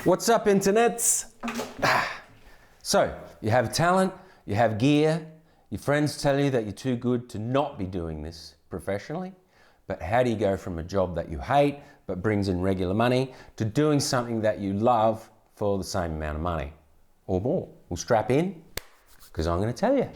What's up, internets? So, you have talent, you have gear, your friends tell you that you're too good to not be doing this professionally, but how do you go from a job that you hate but brings in regular money to doing something that you love for the same amount of money or more? Well, strap in, because I'm going to tell you.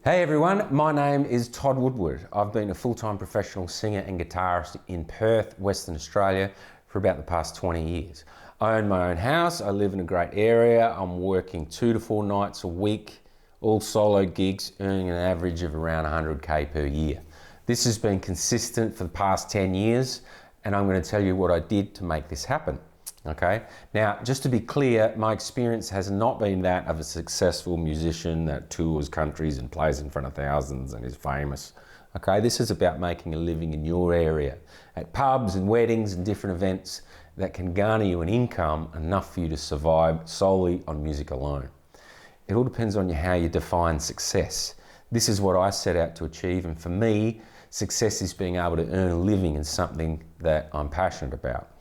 Hey everyone, my name is Tod Woodward. I've been a full-time professional singer and guitarist in Perth, Western Australia for about the past 20 years. I own my own house, I live in a great area, I'm working 2 to 4 nights a week, all solo gigs, earning an average of around 100K per year. This has been consistent for the past 10 years and I'm going to tell you what I did to make this happen. Okay, now just to be clear, my experience has not been that of a successful musician that tours countries and plays in front of thousands and is famous. Okay, this is about making a living in your area at pubs and weddings and different events that can garner you an income enough for you to survive solely on music alone. It all depends on how you define success. This is what I set out to achieve, and for me, success is being able to earn a living in something that I'm passionate about.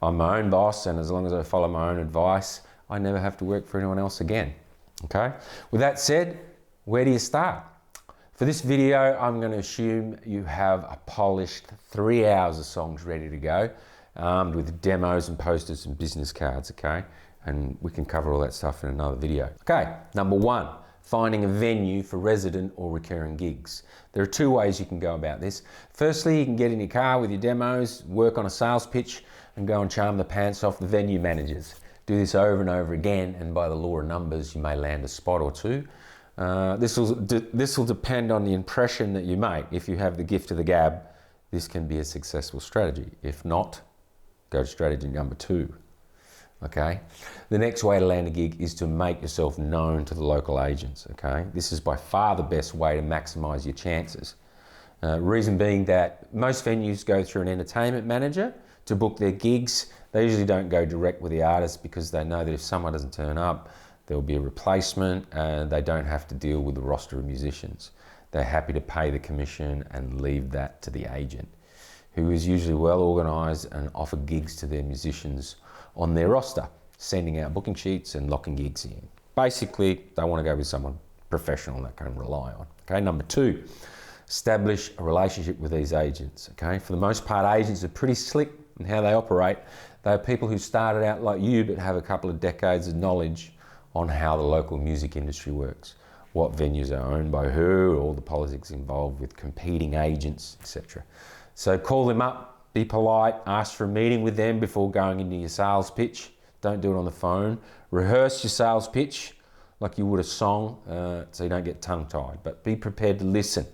I'm my own boss, and as long as I follow my own advice, I never have to work for anyone else again. Okay? With that said, where do you start? For this video, I'm going to assume you have a polished 3 hours of songs ready to go, armed with demos and posters and business cards, okay? And we can cover all that stuff in another video. Okay, number 1, finding a venue for resident or recurring gigs. There are 2 ways you can go about this. Firstly, you can get in your car with your demos, work on a sales pitch, and go and charm the pants off the venue managers. Do this over and over again, and by the law of numbers, you may land a spot or 2. This will depend on the impression that you make. If you have the gift of the gab, this can be a successful strategy. If not, go to strategy number 2. Okay? The next way to land a gig is to make yourself known to the local agents. Okay? This is by far the best way to maximize your chances. Reason being that most venues go through an entertainment manager to book their gigs. They usually don't go direct with the artist because they know that if someone doesn't turn up, there'll be a replacement and they don't have to deal with the roster of musicians. They're happy to pay the commission and leave that to the agent, who is usually well organised and offer gigs to their musicians on their roster, sending out booking sheets and locking gigs in. Basically, they want to go with someone professional they can rely on. Okay, number 2, establish a relationship with these agents. Okay, for the most part, agents are pretty slick in how they operate. They are people who started out like you but have a couple of decades of knowledge on how the local music industry works, what venues are owned by who, all the politics involved with competing agents, etc. So call them up, be polite, ask for a meeting with them before going into your sales pitch. Don't do it on the phone. Rehearse your sales pitch like you would a song, so you don't get tongue-tied, but be prepared to listen.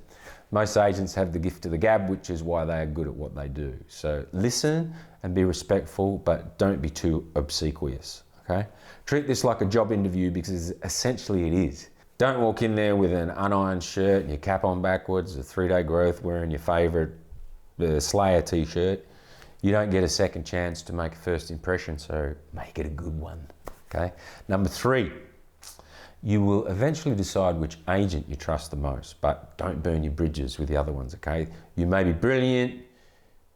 Most agents have the gift of the gab, which is why they are good at what they do. So listen and be respectful, but don't be too obsequious, okay? Treat this like a job interview because essentially it is. Don't walk in there with an unironed shirt and your cap on backwards, a 3-day growth, wearing your favourite Slayer t-shirt. You don't get a second chance to make a first impression, so make it a good one, okay? Number 3. You will eventually decide which agent you trust the most, but don't burn your bridges with the other ones, okay? You may be brilliant,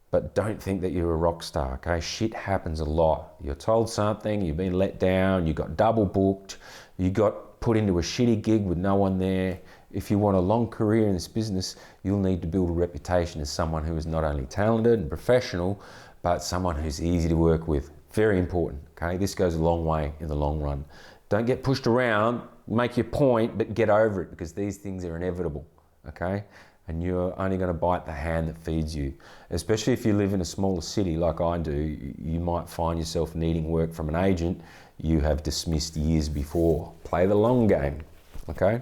but don't think that you're a rock star, okay? Shit happens a lot. You're told something, you've been let down, you got double booked, you got put into a shitty gig with no one there. If you want a long career in this business, you'll need to build a reputation as someone who is not only talented and professional, but someone who's easy to work with. Very important, okay? This goes a long way in the long run. Don't get pushed around, make your point, but get over it because these things are inevitable, okay? and you're only going to bite the hand that feeds you. Especially if you live in a smaller city like I do, you might find yourself needing work from an agent you have dismissed years before. Play the long game, okay?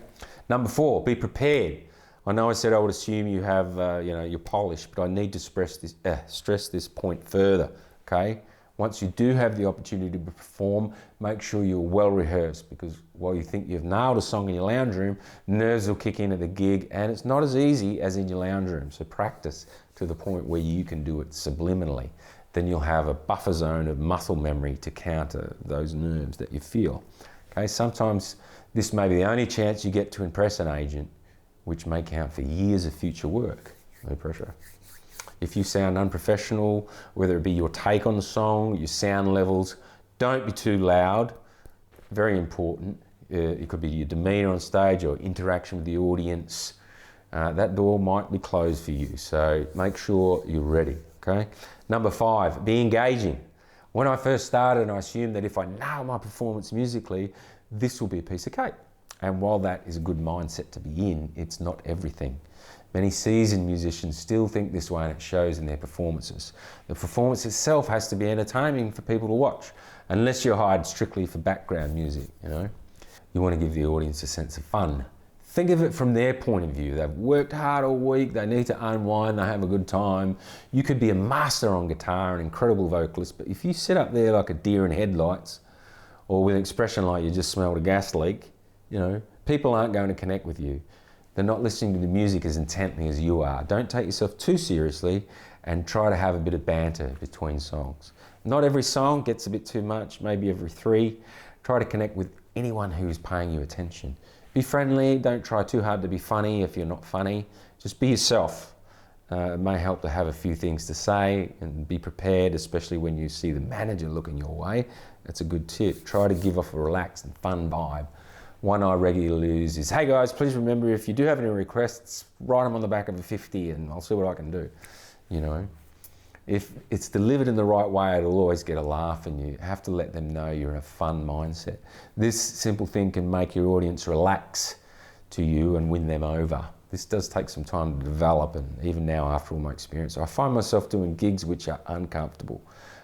Number 4, be prepared. I know I said I would assume you have, you're polished, but I need to stress this point further, okay? Once you do have the opportunity to perform, make sure you're well rehearsed, because while you think you've nailed a song in your lounge room, nerves will kick in at the gig, and it's not as easy as in your lounge room. So practice to the point where you can do it subliminally. Then you'll have a buffer zone of muscle memory to counter those nerves that you feel. Okay, sometimes this may be the only chance you get to impress an agent, which may count for years of future work. No pressure. If you sound unprofessional, whether it be your take on the song, your sound levels, don't be too loud. Very important. It could be your demeanor on stage or interaction with the audience. That door might be closed for you, so make sure you're ready, okay? Number 5, be engaging. When I first started, I assumed that if I nail my performance musically, this will be a piece of cake. And while that is a good mindset to be in, it's not everything. Many seasoned musicians still think this way, and it shows in their performances. The performance itself has to be entertaining for people to watch, unless you're hired strictly for background music, you know. You want to give the audience a sense of fun. Think of it from their point of view. They've worked hard all week, they need to unwind, they have a good time. You could be a master on guitar, an incredible vocalist, but if you sit up there like a deer in headlights, or with an expression like you just smelled a gas leak, you know, people aren't going to connect with you. They're not listening to the music as intently as you are. Don't take yourself too seriously, and try to have a bit of banter between songs. Not every song gets a bit too much, maybe every 3. Try to connect with anyone who is paying you attention. Be friendly, don't try too hard to be funny if you're not funny. Just be yourself. It may help to have a few things to say, and be prepared, especially when you see the manager looking your way. That's a good tip. Try to give off a relaxed and fun vibe. One I regularly use is, hey guys, please remember, if you do have any requests, write them on the back of a 50 and I'll see what I can do. You know, if it's delivered in the right way, it'll always get a laugh, and you have to let them know you're in a fun mindset. This simple thing can make your audience relax to you and win them over. This does take some time to develop, and even now after all my experience, I find myself doing gigs which are uncomfortable.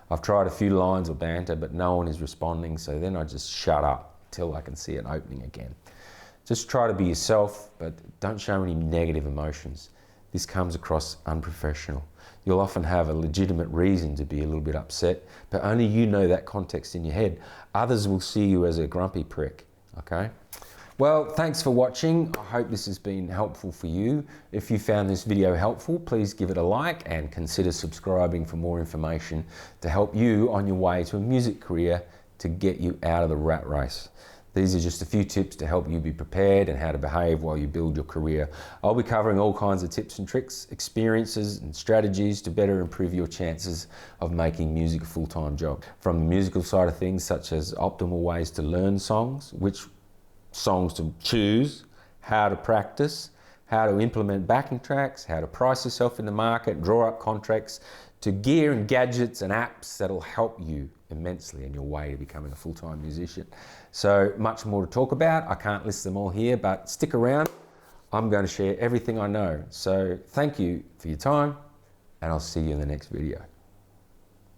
I've tried a few lines of banter, but no one is responding, so then I just shut up till I can see it opening again. Just try to be yourself, but don't show any negative emotions. This comes across unprofessional. You'll often have a legitimate reason to be a little bit upset, but only you know that context in your head. Others will see you as a grumpy prick, okay? Well, thanks for watching. I hope this has been helpful for you. If you found this video helpful, please give it a like and consider subscribing for more information to help you on your way to a music career, to get you out of the rat race. These are just a few tips to help you be prepared and how to behave while you build your career. I'll be covering all kinds of tips and tricks, experiences and strategies to better improve your chances of making music a full-time job. From the musical side of things, such as optimal ways to learn songs, which songs to choose, how to practice, how to implement backing tracks, how to price yourself in the market, draw up contracts, to gear and gadgets and apps that'll help you immensely in your way to becoming a full-time musician. So much more to talk about. I can't list them all here, but stick around. I'm going to share everything I know. So thank you for your time, and I'll see you in the next video.